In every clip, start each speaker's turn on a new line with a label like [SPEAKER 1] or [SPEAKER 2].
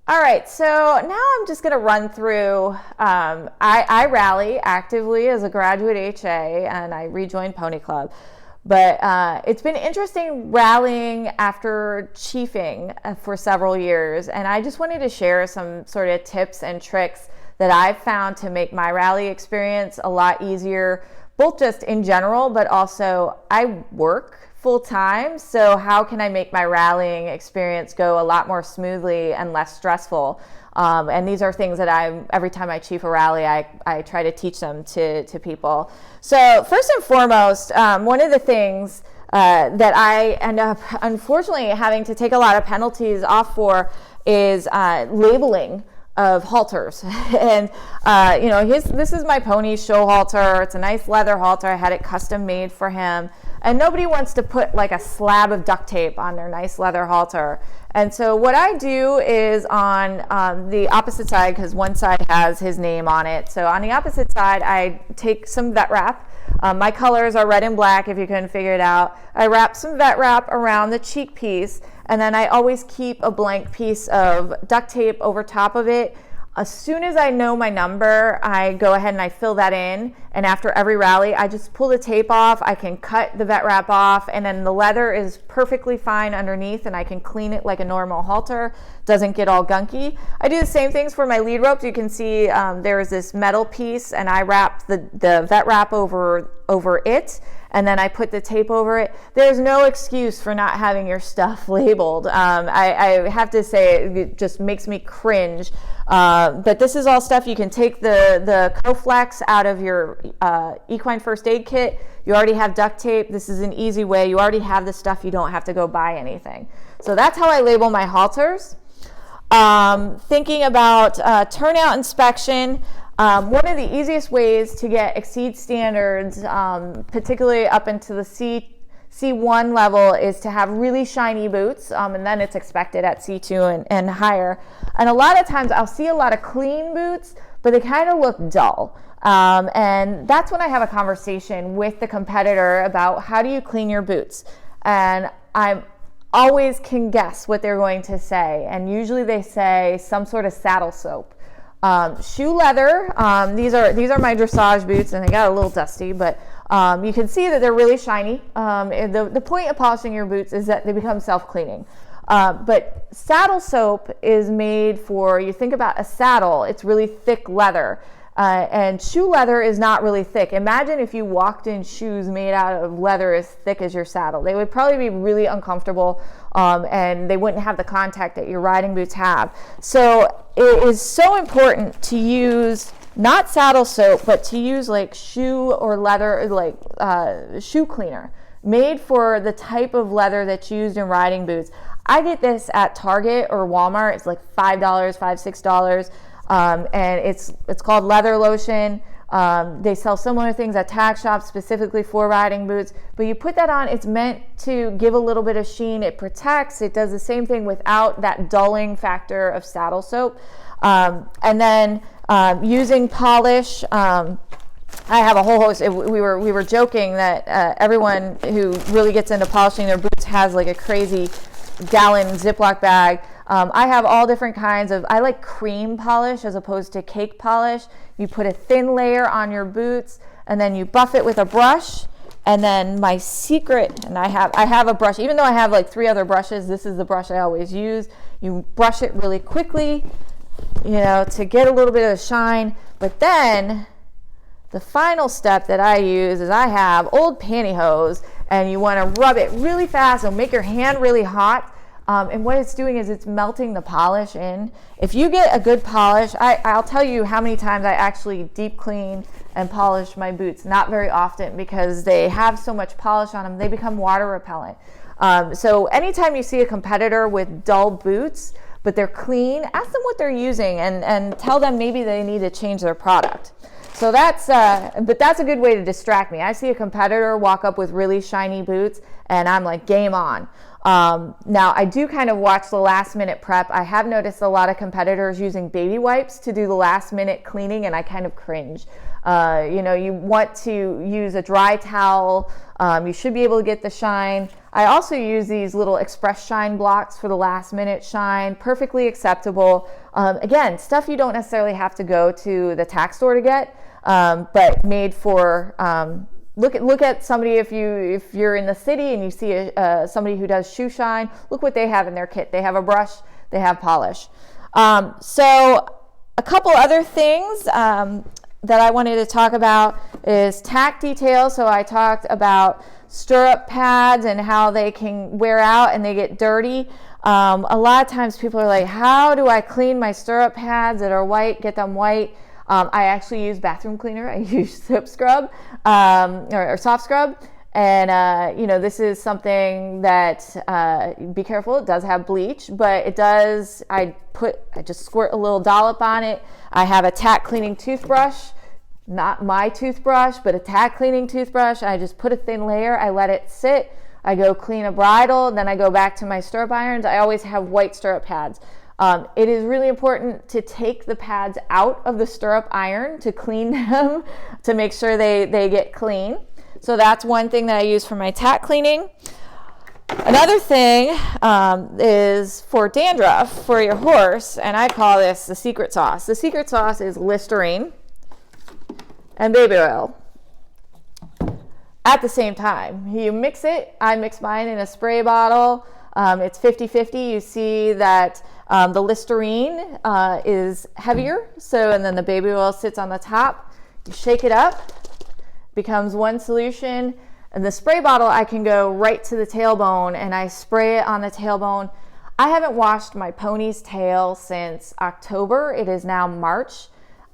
[SPEAKER 1] All right, so now I'm just going to run through. I rally actively as a graduate HA, and I rejoined Pony Club. But it's been interesting rallying after chiefing for several years, and I just wanted to share some sort of tips and tricks that I've found to make my rally experience a lot easier, both just in general, but also I work full time, so how can I make my rallying experience go a lot more smoothly and less stressful? And these are things that every time I chief a rally, I try to teach them to people. So first and foremost, one of the things that I end up unfortunately having to take a lot of penalties off for is labeling of halters. And this is my pony show halter. It's a nice leather halter. I had it custom made for him, and nobody wants to put like a slab of duct tape on their nice leather halter. And so what I do is on the opposite side, because one side has his name on it, so on the opposite side I take some vet wrap. My colors are red and black, if you couldn't figure it out. I wrap some vet wrap around the cheek piece, and then I always keep a blank piece of duct tape over top of it. As soon as I know my number, I go ahead and I fill that in, and after every rally, I just pull the tape off. I can cut the vet wrap off, and then the leather is perfectly fine underneath, and I can clean it like a normal halter. Doesn't get all gunky. I do the same things for my lead ropes. You can see there is this metal piece, and I wrap the vet wrap over it, and then I put the tape over it. There's no excuse for not having your stuff labeled. I have to say, it just makes me cringe. But this is all stuff you can take the Coflex out of your equine first aid kit. You already have duct tape. This is an easy way. You already have the stuff. You don't have to go buy anything. So that's how I label my halters. Thinking about turnout inspection. One of the easiest ways to get exceed standards, particularly up into the C1 level, is to have really shiny boots, and then it's expected at C2 and higher. And a lot of times I'll see a lot of clean boots, but they kind of look dull. And that's when I have a conversation with the competitor about how do you clean your boots. And I always can guess what they're going to say, and usually they say some sort of saddle soap. Shoe leather, these are my dressage boots, and they got a little dusty, but you can see that they're really shiny. The point of polishing your boots is that they become self-cleaning. But saddle soap is made for, you think about a saddle, it's really thick leather. And shoe leather is not really thick. Imagine if you walked in shoes made out of leather as thick as your saddle. They would probably be really uncomfortable, and they wouldn't have the contact that your riding boots have. So it is so important to use not saddle soap, but to use like shoe or leather, like shoe cleaner, made for the type of leather that's used in riding boots. I get this at Target or Walmart. It's like $5, $6. And it's called leather lotion. They sell similar things at tack shops specifically for riding boots, but you put that on, it's meant to give a little bit of sheen. It protects. It does the same thing without that dulling factor of saddle soap. And then using polish, I have a whole host. We were joking that everyone who really gets into polishing their boots has like a crazy gallon Ziploc bag. I have all different kinds of, I like cream polish as opposed to cake polish. You put a thin layer on your boots, and then you buff it with a brush. And then my secret, and I have a brush, even though I have like 3 other brushes, this is the brush I always use. You brush it really quickly, to get a little bit of shine. But then the final step that I use is I have old pantyhose, and you want to rub it really fast and make your hand really hot. And what it's doing is it's melting the polish in. If you get a good polish, I'll tell you how many times I actually deep clean and polish my boots. Not very often, because they have so much polish on them, they become water repellent. So anytime you see a competitor with dull boots, but they're clean, ask them what they're using and tell them maybe they need to change their product. So that's a good way to distract me. I see a competitor walk up with really shiny boots, and I'm like, game on. Now, I do kind of watch the last minute prep. I have noticed a lot of competitors using baby wipes to do the last minute cleaning, and I kind of cringe. You want to use a dry towel. You should be able to get the shine. I also use these little express shine blocks for the last minute shine. Perfectly acceptable. Again, stuff you don't necessarily have to go to the tack store to get, but made for, look at somebody, if you're in the city and you see somebody who does shoe shine, look what they have in their kit. They have a brush, they have polish. So a couple other things that I wanted to talk about is tack detail. So I talked about stirrup pads and how they can wear out and they get dirty. A lot of times people are like, how do I clean my stirrup pads that are white, get them white? I actually use bathroom cleaner. I use soap scrub or soft scrub. And, this is something that, be careful, it does have bleach, but it does, I just squirt a little dollop on it. I have a tack cleaning toothbrush, not my toothbrush, but a tack cleaning toothbrush. I just put a thin layer, I let it sit, I go clean a bridle, then I go back to my stirrup irons. I always have white stirrup pads. It is really important to take the pads out of the stirrup iron to clean them, to make sure they get clean. So that's one thing that I use for my tack cleaning. Another thing is for dandruff for your horse, and I call this the secret sauce. The secret sauce is Listerine and baby oil at the same time. You mix it. I mix mine in a spray bottle. It's 50-50. You see that the Listerine is heavier, and then the baby oil sits on the top. You shake it up, becomes one solution. And the spray bottle, I can go right to the tailbone and I spray it on the tailbone. I haven't washed my pony's tail since October. It is now March.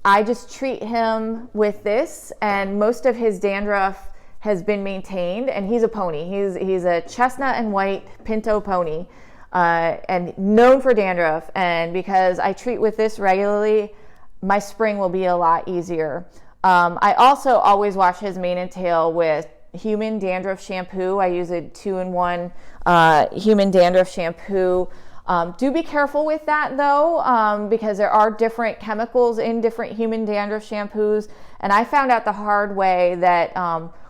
[SPEAKER 1] I just treat him with this, and most of his dandruff has been maintained. And he's a pony. He's a chestnut and white pinto pony, and known for dandruff. And because I treat with this regularly, my spring will be a lot easier. I also always wash his mane and tail with human dandruff shampoo. I use a 2-in-1 human dandruff shampoo. Do be careful with that though, because there are different chemicals in different human dandruff shampoos. And I found out the hard way that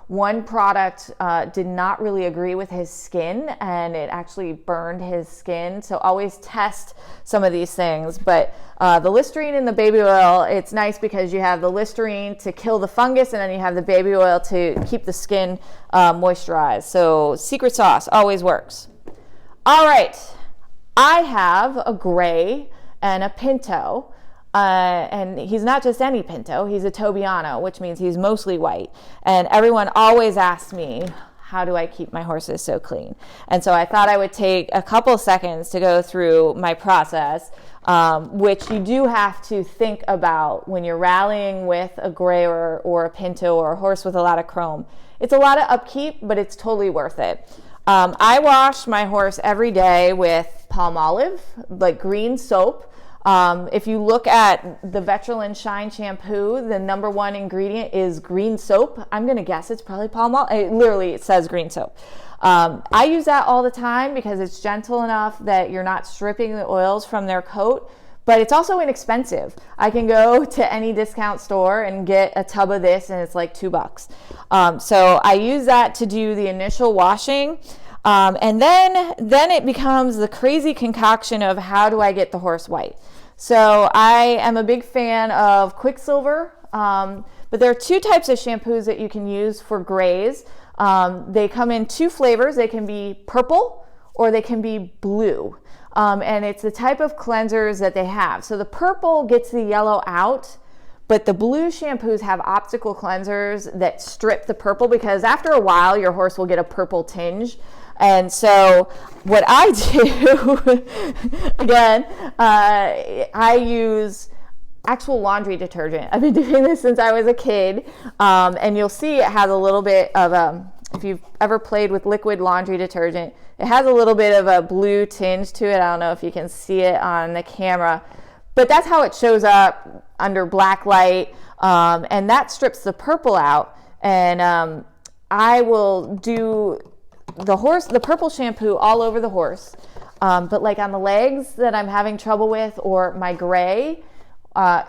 [SPEAKER 1] one product did not really agree with his skin, and it actually burned his skin. So always test some of these things. But the Listerine and the baby oil, it's nice because you have the Listerine to kill the fungus, and then you have the baby oil to keep the skin moisturized. So secret sauce always works. All right, I have a gray and a pinto. And he's not just any pinto, he's a Tobiano, which means he's mostly white. And everyone always asks me, how do I keep my horses so clean? And so I thought I would take a couple seconds to go through my process, which you do have to think about when you're rallying with a gray or a pinto or a horse with a lot of chrome. It's a lot of upkeep, but it's totally worth it. I wash my horse every day with Palmolive, like green soap. If you look at the Vetrolin Shine shampoo, the number one ingredient is green soap. I'm going to guess it's probably Palmolive. It says green soap. I use that all the time because it's gentle enough that you're not stripping the oils from their coat, but it's also inexpensive. I can go to any discount store and get a tub of this and it's like $2. So I use that to do the initial washing. And then it becomes the crazy concoction of how do I get the horse white. So I am a big fan of Quicksilver, but there are two types of shampoos that you can use for grays. They come in two flavors. They can be purple or they can be blue. And it's the type of cleansers that they have. So the purple gets the yellow out, but the blue shampoos have optical cleansers that strip the purple, because after a while your horse will get a purple tinge. And so what I do, again, I use actual laundry detergent. I've been doing this since I was a kid. And you'll see it has a little bit of if you've ever played with liquid laundry detergent, it has a little bit of a blue tinge to it. I don't know if you can see it on the camera, but that's how it shows up under black light. And that strips the purple out. And I will do the purple shampoo all over the horse, but like on the legs that I'm having trouble with, or my gray,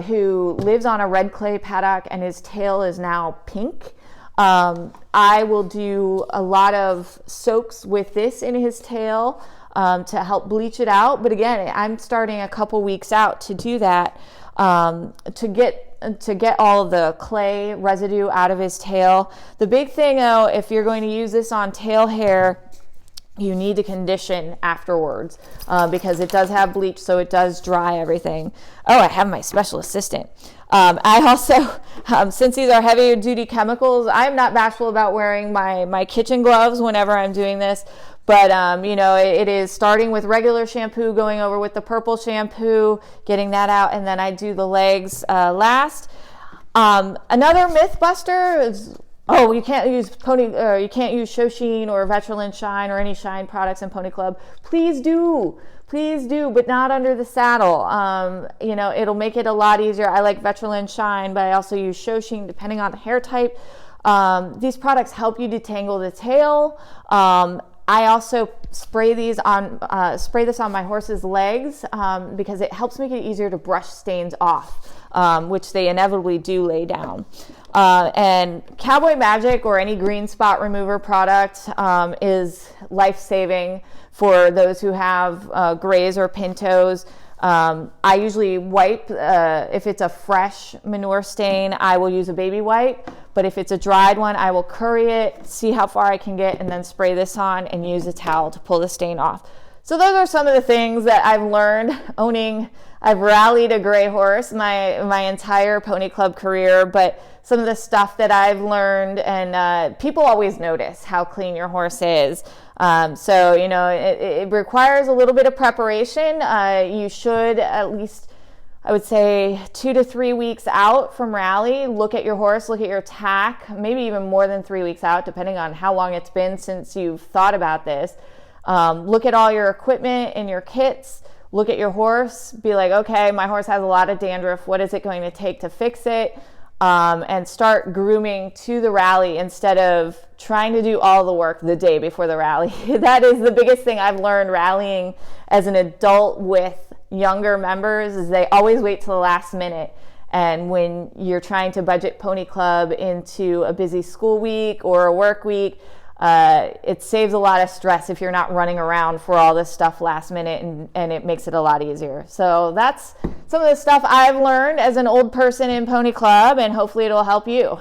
[SPEAKER 1] who lives on a red clay paddock and his tail is now pink. I will do a lot of soaks with this in his tail to help bleach it out. But again, I'm starting a couple weeks out to do that to get all of the clay residue out of his tail. The big thing though, if you're going to use this on tail hair, you need to condition afterwards because it does have bleach, so it does dry everything. Oh, I have my special assistant. I also, since these are heavier duty chemicals, I'm not bashful about wearing my kitchen gloves whenever I'm doing this. But, you know, it is starting with regular shampoo, going over with the purple shampoo, getting that out, and then I do the legs last. Another myth buster is, oh, you can't use Lotion or Vetrolin Shine or any Shine products in Pony Club. Please do, but not under the saddle. You know, it'll make it a lot easier. I like Vetrolin Shine, but I also use Lotion depending on the hair type. These products help you detangle the tail. I also spray this on my horse's legs because it helps make it easier to brush stains off, which they inevitably do lay down. And Cowboy Magic or any green spot remover product is life-saving for those who have grays or pintos. I usually wipe, if it's a fresh manure stain, I will use a baby wipe. But if it's a dried one, I will curry it, see how far I can get, and then spray this on and use a towel to pull the stain off. So those are some of the things that I've learned owning. I've rallied a gray horse my entire Pony Club career, but some of the stuff that I've learned, and people always notice how clean your horse is. So, you know, it requires a little bit of preparation. You should at least, I would say, 2 to 3 weeks out from rally, look at your horse, look at your tack, maybe even more than 3 weeks out, depending on how long it's been since you've thought about this. Look at all your equipment and your kits, look at your horse, be like, okay, my horse has a lot of dandruff. What is it going to take to fix it? And start grooming to the rally instead of trying to do all the work the day before the rally. That is the biggest thing I've learned rallying as an adult with younger members, is they always wait till the last minute. And when you're trying to budget Pony Club into a busy school week or a work week, it saves a lot of stress if you're not running around for all this stuff last minute, and it makes it a lot easier. So that's some of the stuff I've learned as an old person in Pony Club, and hopefully it'll help you.